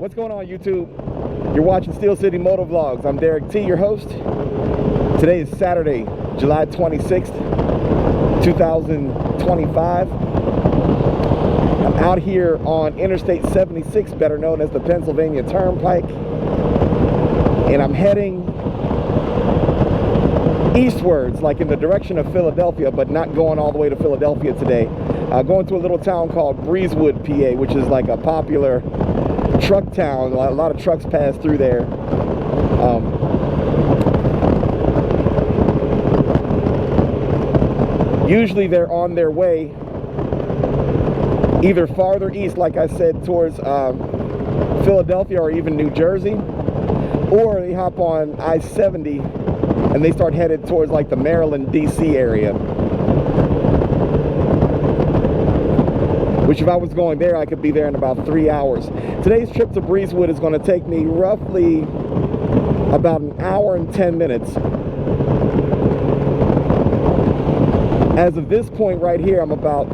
What's going on, YouTube? You're watching Steel City MotoVlogs. I'm Derrick T, your host. Today is Saturday, July 26th, 2025. I'm out here on Interstate 76, better known as the Pennsylvania Turnpike, and I'm heading eastwards, like in the direction of Philadelphia, but not going all the way to Philadelphia today. Going to a little town called Breezewood, PA, which is like a popular truck town. A lot of trucks pass through there. Usually they're on their way either farther east, like I said, towards Philadelphia or even New Jersey, or they hop on I-70 and they start headed towards like the Maryland, DC area. Which if I was going there, I could be there in about 3 hours. Today's trip to Breezewood is going to take me roughly about an hour and 10 minutes. As of this point right here, I'm about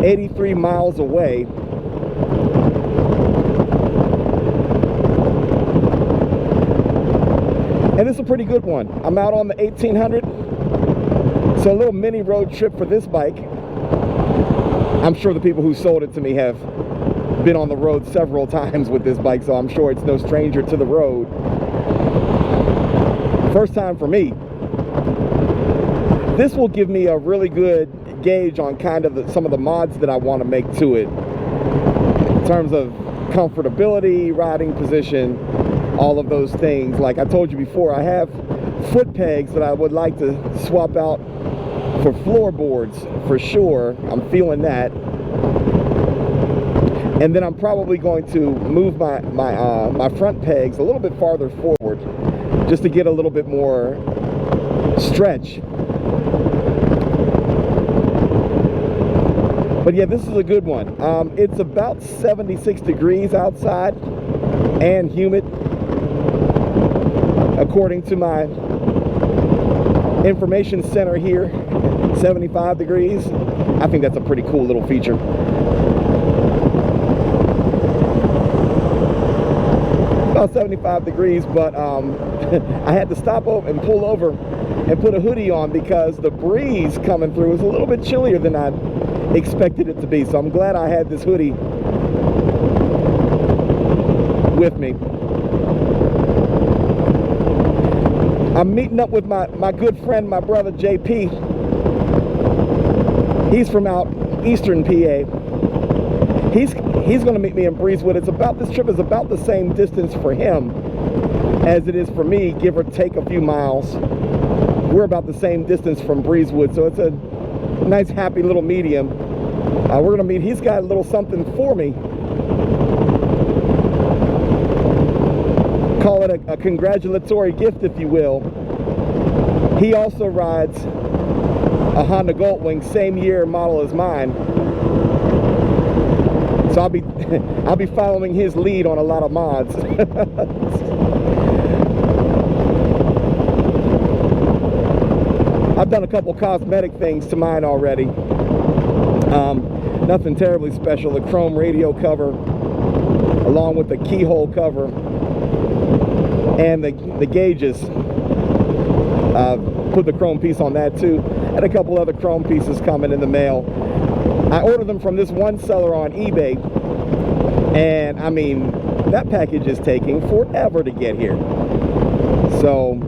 83 miles away. And it's a pretty good one. I'm out on the 1800, so a little mini road trip for this bike. I'm sure the people who sold it to me have been on the road several times with this bike, so I'm sure it's no stranger to the road. First time for me. This will give me a really good gauge on kind of some of the mods that I want to make to it, in terms of comfortability, riding position, all of those things. Like I told you before, I have foot pegs that I would like to swap out for floorboards for sure. I'm feeling that. And then I'm probably going to move my front pegs a little bit farther forward just to get a little bit more stretch. But yeah, this is a good one. It's about 76 degrees outside and humid, according to my information center here. 75 degrees. I think that's a pretty cool little feature. About 75 degrees, but I had to stop over and pull over and put a hoodie on because the breeze coming through is a little bit chillier than I expected it to be. So I'm glad I had this hoodie with me. I'm meeting up with my good friend, my brother JP. He's from out eastern PA. He's going to meet me in Breezewood. This trip is about the same distance for him as it is for me, give or take a few miles. We're about the same distance from Breezewood, so it's a nice, happy little medium. We're going to meet. He's got a little something for me. Call it a congratulatory gift, if you will. He also rides a Honda Goldwing, same year model as mine. So I'll be following his lead on a lot of mods. I've done a couple cosmetic things to mine already. Nothing terribly special. The chrome radio cover, along with the keyhole cover, and the gauges. Put the chrome piece on that too, and a couple other chrome pieces coming in the mail. I ordered them from this one seller on eBay, and I mean, that package is taking forever to get here. So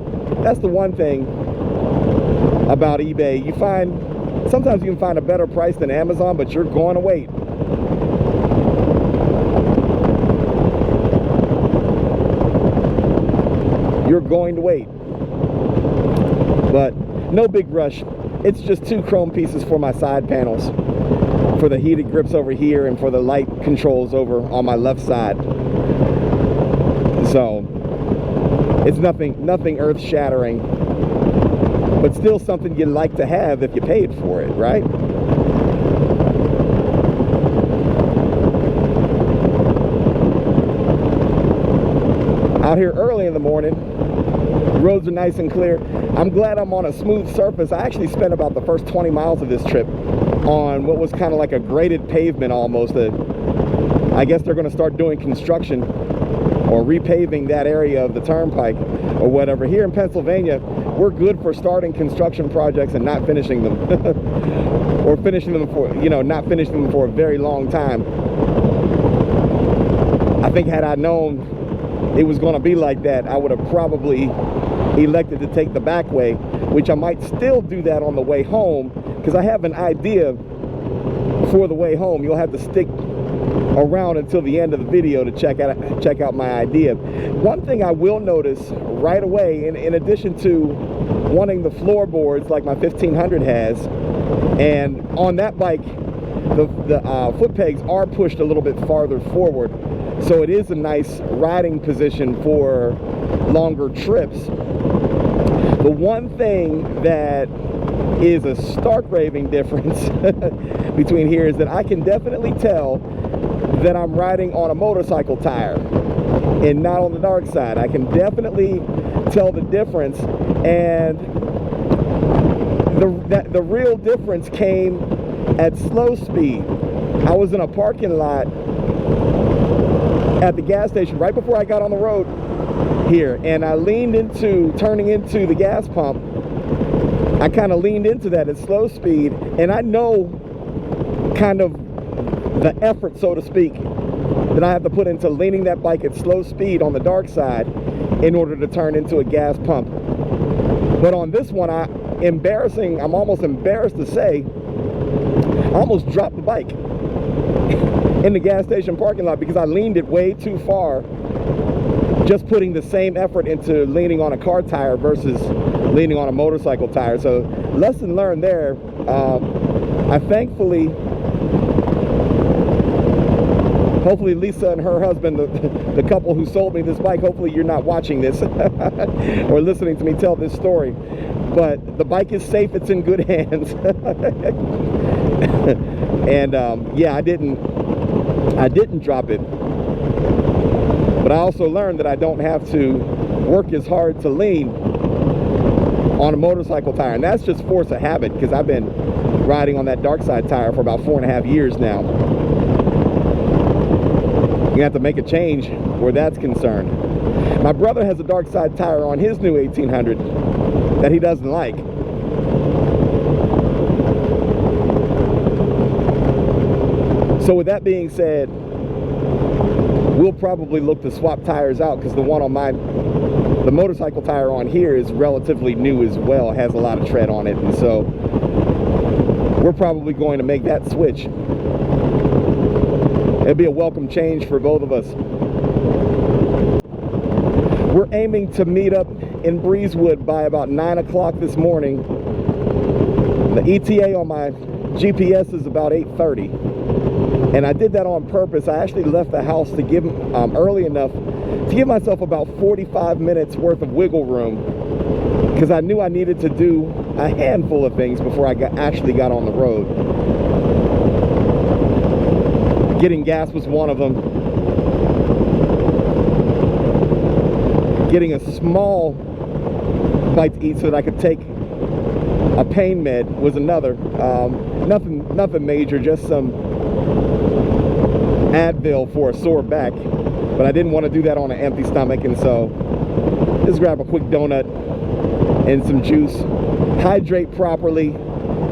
that's the one thing about eBay. Sometimes you can find a better price than Amazon, but you're going to wait. You're going to wait. But no big rush. It's just 2 chrome pieces for my side panels, for the heated grips over here and for the light controls over on my left side. So it's nothing earth-shattering, but still something you'd like to have if you paid for it, right? Out here early in the morning, the roads are nice and clear. I'm glad I'm on a smooth surface. I actually spent about the first 20 miles of this trip on what was kind of like a graded pavement almost. I guess they're going to start doing construction or repaving that area of the turnpike or whatever. Here in Pennsylvania, we're good for starting construction projects and not finishing them. Or finishing them for, not finishing them for a very long time. I think had I known it was going to be like that, I would have probably elected to take the back way, which I might still do that on the way home, because I have an idea for the way home. You'll have to stick around until the end of the video to check out my idea. One thing I will notice right away, in addition to wanting the floorboards like my 1500 has, and on that bike the foot pegs are pushed a little bit farther forward, so it is a nice riding position for longer trips. The one thing that is a stark raving difference between here is that I can definitely tell that I'm riding on a motorcycle tire and not on the dark side. I can definitely tell the difference, and the real difference came at slow speed. I was in a parking lot at the gas station right before I got on the road here, and I leaned into turning into the gas pump. I kind of leaned into that at slow speed, and I know kind of the effort, so to speak, that I have to put into leaning that bike at slow speed on the dark side in order to turn into a gas pump. But on this one, I'm almost embarrassed to say, I almost dropped the bike in the gas station parking lot because I leaned it way too far, just putting the same effort into leaning on a car tire versus leaning on a motorcycle tire. So lesson learned there. I thankfully, hopefully Lisa and her husband, the couple who sold me this bike, hopefully you're not watching this or listening to me tell this story, but the bike is safe, it's in good hands. And yeah, I didn't drop it, but I also learned that I don't have to work as hard to lean on a motorcycle tire, and that's just force of habit, because I've been riding on that dark side tire for about 4.5 years now. You have to make a change where that's concerned. My brother has a dark side tire on his new 1800 that he doesn't like. So with that being said, we'll probably look to swap tires out, because the one on the motorcycle tire on here is relatively new as well, has a lot of tread on it, and so we're probably going to make that switch. It'd be a welcome change for both of us. We're aiming to meet up in Breezewood by about 9 o'clock this morning. The ETA on my GPS is about 8:30. And I did that on purpose. I actually left the house to give early enough to give myself about 45 minutes worth of wiggle room, because I knew I needed to do a handful of things before I actually got on the road. Getting gas was one of them. Getting a small bite to eat so that I could take a pain med was another. Nothing major, just some Advil for a sore back, but I didn't want to do that on an empty stomach, and so just grab a quick donut and some juice. Hydrate properly,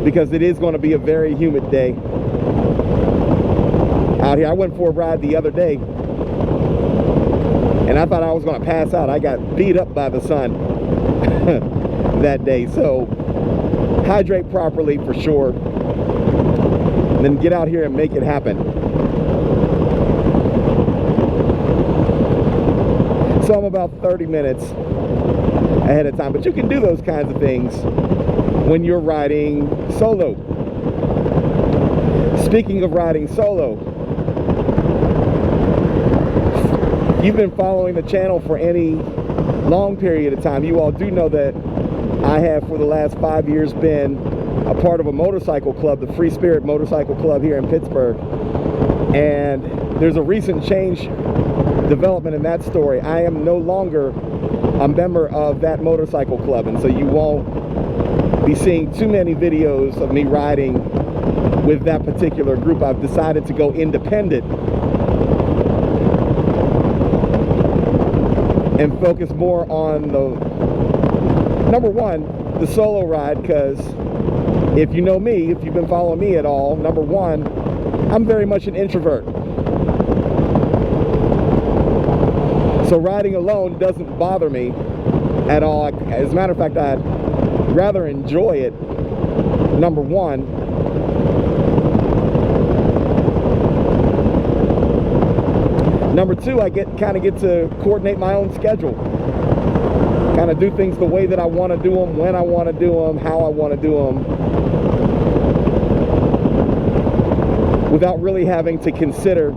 because it is going to be a very humid day out here. I went for a ride the other day and I thought I was going to pass out. I got beat up by the sun that day. So hydrate properly for sure, and then get out here and make it happen. So I'm about 30 minutes ahead of time, but you can do those kinds of things when you're riding solo. Speaking of riding solo, if you've been following the channel for any long period of time, you all do know that I have for the last 5 years been a part of a motorcycle club, the Free Spirit Motorcycle Club here in Pittsburgh, and there's a recent development in that story. I am no longer a member of that motorcycle club, and so you won't be seeing too many videos of me riding with that particular group. I've decided to go independent and focus more on the, number one, the solo ride, because if you know me, if you've been following me at all, number one, I'm very much an introvert. So riding alone doesn't bother me at all. As a matter of fact, I'd rather enjoy it, number one. Number two, I kind of get to coordinate my own schedule. Kind of do things the way that I want to do them, when I want to do them, how I want to do them, without really having to consider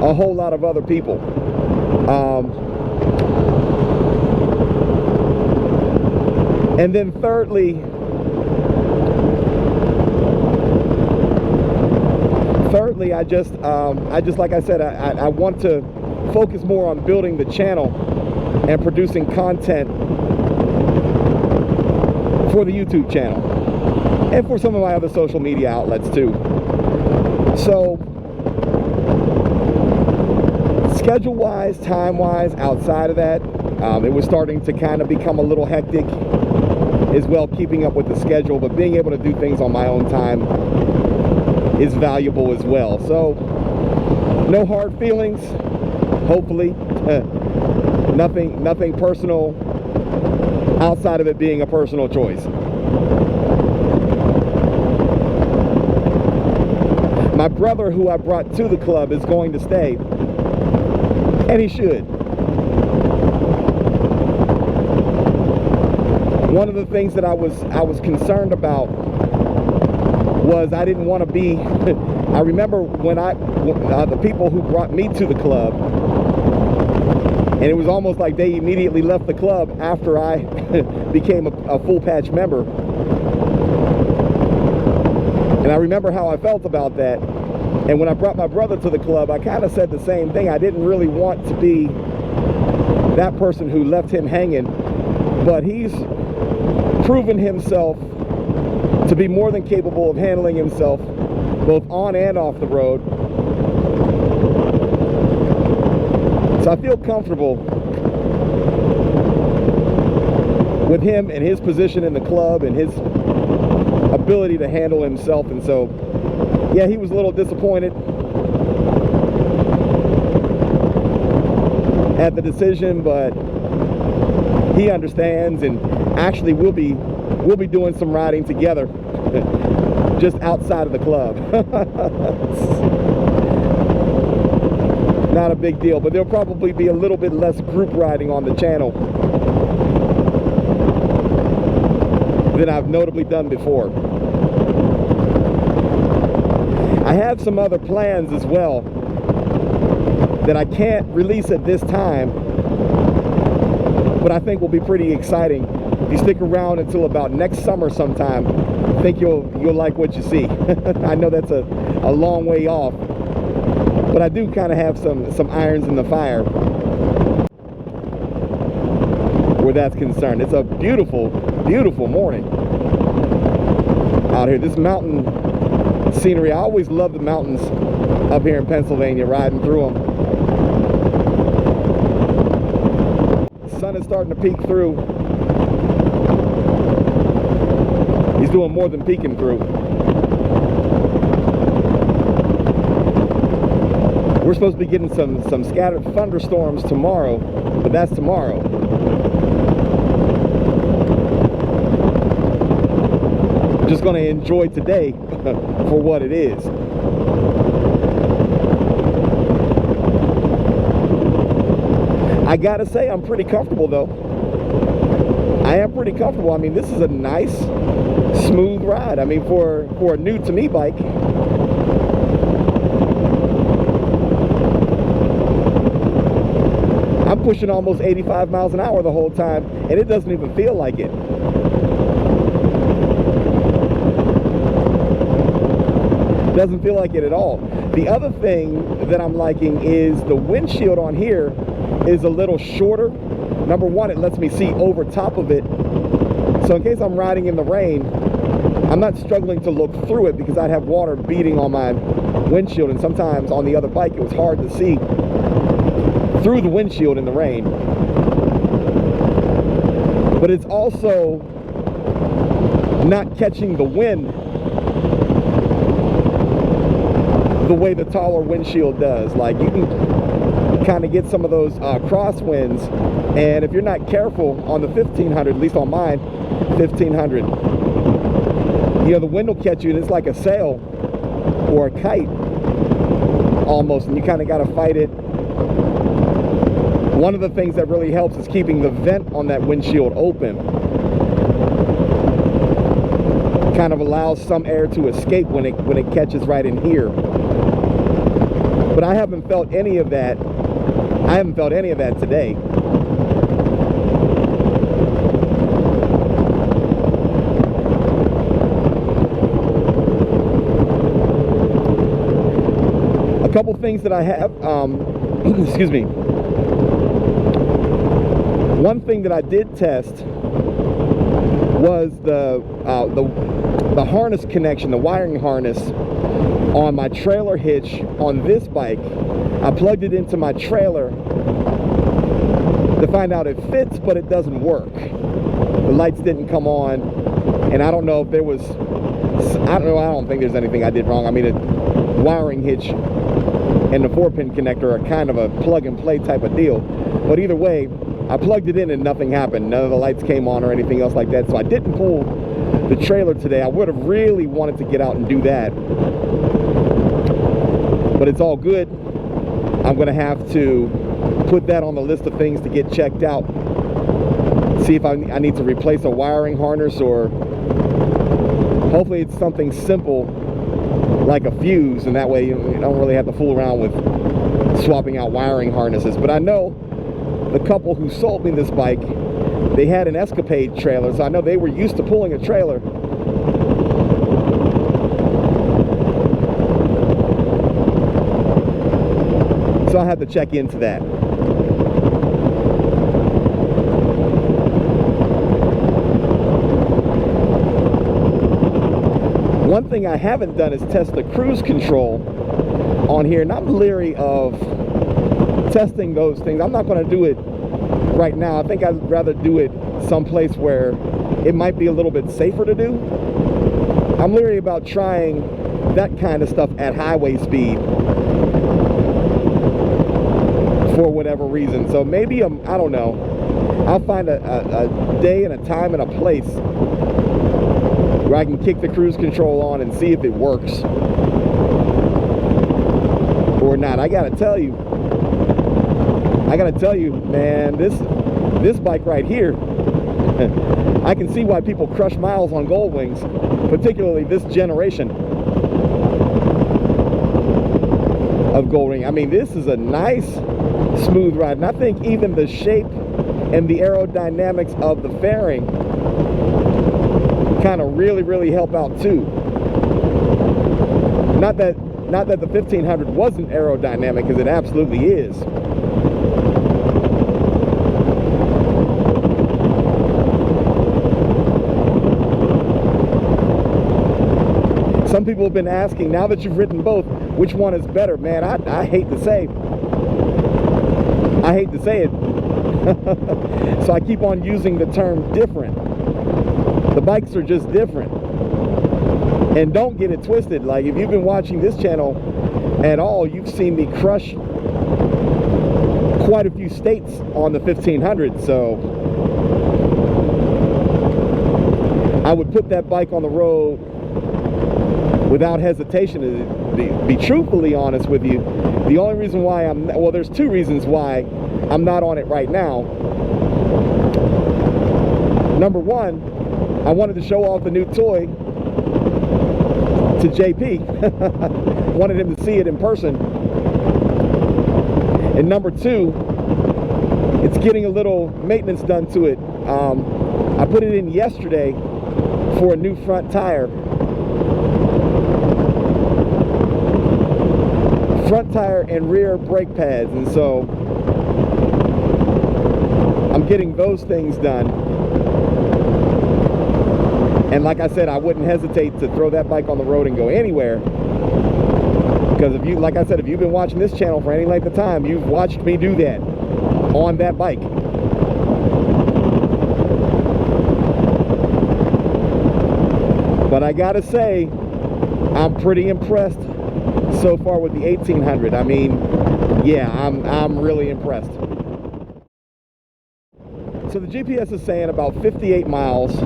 a whole lot of other people. And then thirdly, I just like I said, I want to focus more on building the channel and producing content for the YouTube channel and for some of my other social media outlets too. So schedule-wise, time-wise, outside of that, it was starting to kind of become a little hectic as well, keeping up with the schedule, but being able to do things on my own time is valuable as well. So no hard feelings, hopefully. Nothing personal outside of it being a personal choice. My brother, who I brought to the club, is going to stay, and he should. One of the things that I was concerned about was I didn't want to be I remember when the people who brought me to the club, and it was almost like they immediately left the club after I became a full patch member. And I remember how I felt about that. And when I brought my brother to the club, I kind of said the same thing. I didn't really want to be that person who left him hanging, but he's proven himself to be more than capable of handling himself both on and off the road. So I feel comfortable with him and his position in the club and his ability to handle himself. And so, yeah, he was a little disappointed at the decision, but he understands, and actually we'll be doing some riding together just outside of the club. Not a big deal, but there'll probably be a little bit less group riding on the channel than I've notably done before. I have some other plans as well that I can't release at this time, but I think will be pretty exciting. If you stick around until about next summer sometime, I think you'll like what you see. I know that's a long way off, but I do kind of have some irons in the fire where that's concerned. It's a beautiful, beautiful morning out here. This mountain scenery, I always love the mountains up here in Pennsylvania, riding through them. The sun is starting to peek through. He's doing more than peeking through. We're supposed to be getting some scattered thunderstorms tomorrow, but that's tomorrow. Just going to enjoy today for what it is. I gotta say, I'm pretty comfortable though. I am pretty comfortable. I mean, this is a nice, smooth ride. I mean, for a new to me bike, I'm pushing almost 85 miles an hour the whole time, and it doesn't even feel like it. Doesn't feel like it at all. The other thing that I'm liking is the windshield on here is a little shorter. Number one, it lets me see over top of it, so in case I'm riding in the rain, I'm not struggling to look through it because I'd have water beating on my windshield, and sometimes on the other bike it was hard to see through the windshield in the rain. But it's also not catching the wind the way the taller windshield does. Like, you can kind of get some of those crosswinds, and if you're not careful on the 1500, at least on mine 1500, you know, the wind will catch you and it's like a sail or a kite almost, and you kind of got to fight it. One of the things that really helps is keeping the vent on that windshield open. Kind of allows some air to escape when it catches right in here. But I haven't felt any of that. I haven't felt any of that today. A couple things that I have, excuse me. One thing that I did test was the harness connection, the wiring harness on my trailer hitch on this bike. I plugged it into my trailer to find out it fits, but it doesn't work. The lights didn't come on, and I don't know if there was, I don't think there's anything I did wrong. I mean, a wiring hitch and the 4-pin connector are kind of a plug-and-play type of deal. But either way, I plugged it in and nothing happened. None of the lights came on or anything else like that. So I didn't pull the trailer today. I would have really wanted to get out and do that. But it's all good. I'm going to have to put that on the list of things to get checked out. See if I need to replace a wiring harness, or hopefully it's something simple like a fuse, and that way you don't really have to fool around with swapping out wiring harnesses. But I know the couple who sold me this bike, they had an Escapade trailer, so I know they were used to pulling a trailer. So I had to check into that. One thing I haven't done is test the cruise control on here, and I'm leery of testing those things. I'm not going to do it right now. I think I'd rather do it someplace where it might be a little bit safer to do. I'm leery about trying that kind of stuff at highway speed for whatever reason. So maybe I don't know, I'll find a day and a time and a place where I can kick the cruise control on and see if it works or not. I gotta tell you, man, this bike right here, I can see why people crush miles on Goldwings, particularly this generation of Goldwing. I mean, this is a nice smooth ride, and I think even the shape and the aerodynamics of the fairing kind of really help out too. Not that the 1500 wasn't aerodynamic, because it absolutely is. Some people have been asking, now that you've ridden both, which one is better? Man, I hate to say it. So I keep on using the term different. The bikes are just different. And don't get it twisted. Like, if you've been watching this channel at all, you've seen me crush quite a few states on the 1500. So I would put that bike on the road without hesitation. To be truthfully honest with you, the only reason why well, there's two reasons why I'm not on it right now. Number one, I wanted to show off the new toy to JP. Wanted him to see it in person. And number two, it's getting a little maintenance done to it. I put it in yesterday for a new front tire. Front tire and rear brake pads, and so I'm getting those things done. And like I said, I wouldn't hesitate to throw that bike on the road and go anywhere. Because if you, like I said, if you've been watching this channel for any length of time, you've watched me do that on that bike. But I gotta say, I'm pretty impressed so far with the 1800. I mean, yeah, I'm really impressed. So the GPS is saying about 58 miles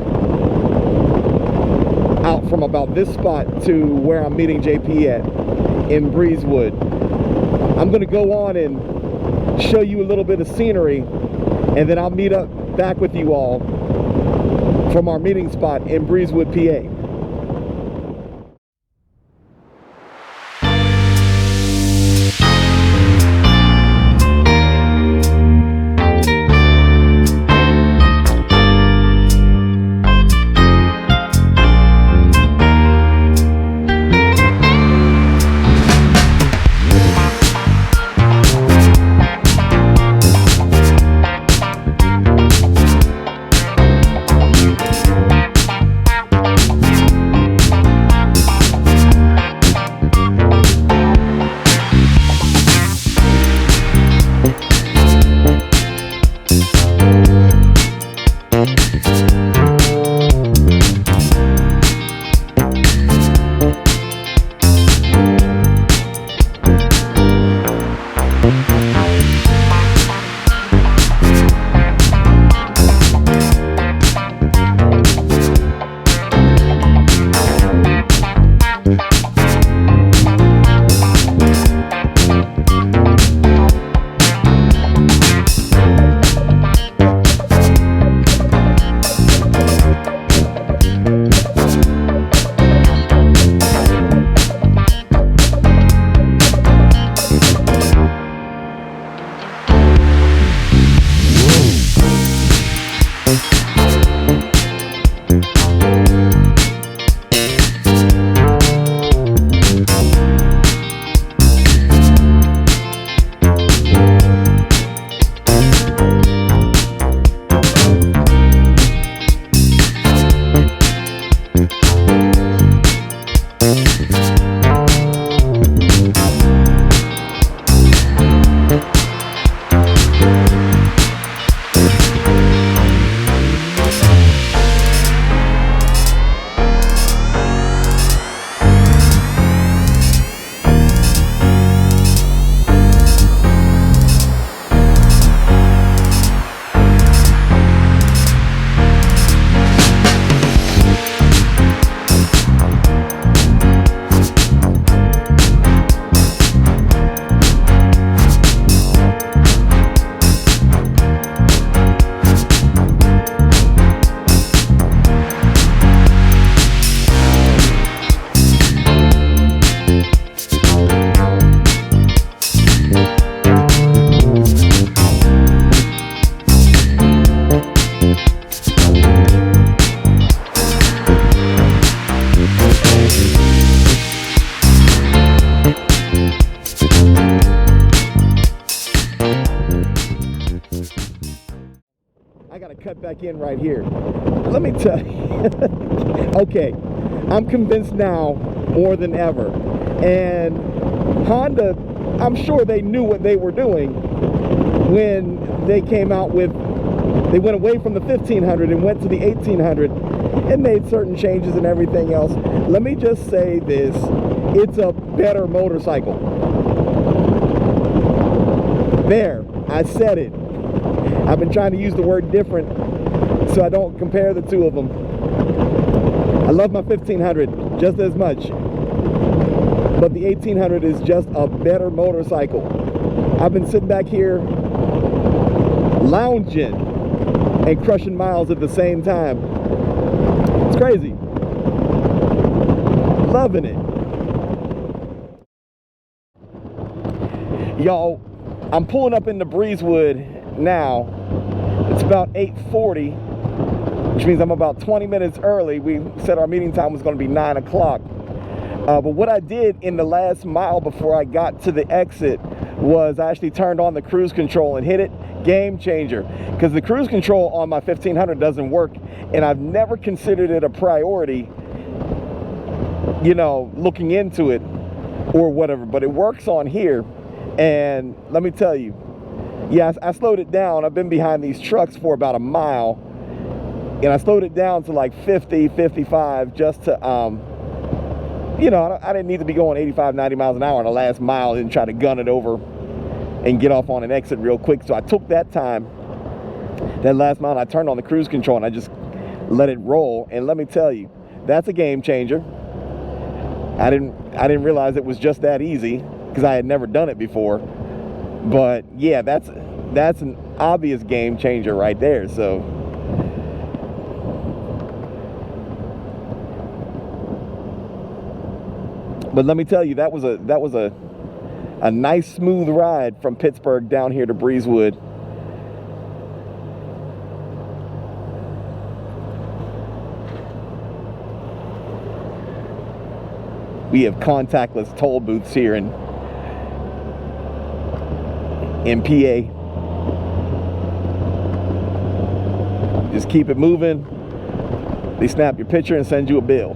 out from about this spot to where I'm meeting JP at in Breezewood. I'm gonna go on and show you a little bit of scenery, and then I'll meet up back with you all from our meeting spot in Breezewood, PA. Cut back in right here. Let me tell you, okay, I'm convinced now more than ever. And Honda, I'm sure they knew what they were doing when they came out with, they went away from the 1500 and went to the 1800 and made certain changes and everything else. Let me just say this, it's a better motorcycle. There, I said it. I've been trying to use the word different so I don't compare the two of them. I love my 1500 just as much, but the 1800 is just a better motorcycle. I've been sitting back here lounging and crushing miles at the same time. It's crazy. Loving it. Y'all, I'm pulling up into Breezewood now. It's about 8:40, which means I'm about 20 minutes early. We said our meeting time was going to be 9 o'clock. But what I did in the last mile before I got to the exit was I actually turned on the cruise control and hit it. Game changer. Because the cruise control on my 1500 doesn't work, and I've never considered it a priority, you know, looking into it. or whatever, but it works on here. And let me tell you, yeah, I slowed it down. I've been behind these trucks for about a mile, and I slowed it down to like 50, 55 just to, you know, I didn't need to be going 85, 90 miles an hour on the last mile and try to gun it over and get off on an exit real quick. So I took that time, that last mile, and I turned on the cruise control and I just let it roll. And let me tell you, that's a game changer. I didn't realize it was just that easy because I had never done it before. But yeah, that's an obvious game changer right there. So but let me tell you, that was a nice smooth ride from Pittsburgh down here to Breezewood. We have contactless toll booths here in PA. Just keep it moving. They snap your picture and send you a bill.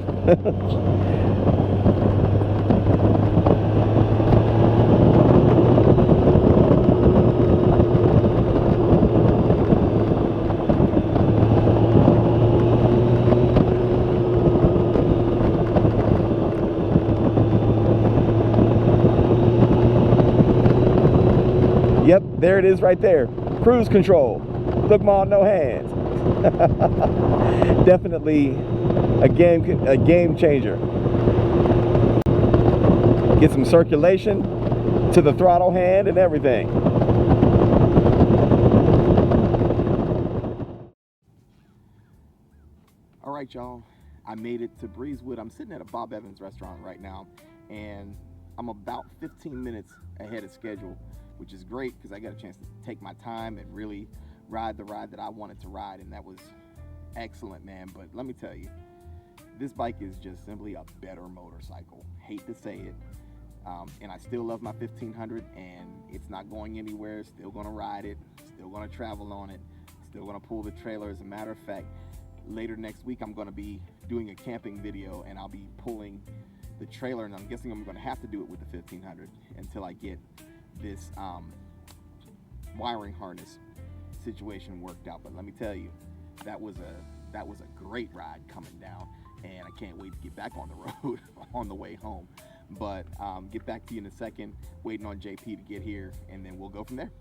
Yep, there it is right there. Cruise control. Look, Ma, no hands. Definitely a game changer. Get some circulation to the throttle hand and everything. All right, y'all. I made it to Breezewood. I'm sitting at a Bob Evans restaurant right now, and I'm about 15 minutes ahead of schedule, which is great because I got a chance to take my time and really ride the ride that I wanted to ride, and that was excellent, man. But let me tell you, this bike is just simply a better motorcycle. Hate to say it, and I still love my 1500, and it's not going anywhere. Still gonna ride it, still gonna travel on it, still gonna pull the trailer. As a matter of fact, later next week I'm gonna be doing a camping video, and I'll be pulling the trailer, and I'm guessing I'm gonna have to do it with the 1500 until I get this wiring harness situation worked out. But let me tell you, that was a great ride coming down, and I can't wait to get back on the road on the way home. But get back to you in a second, waiting on JP to get here, and then we'll go from there.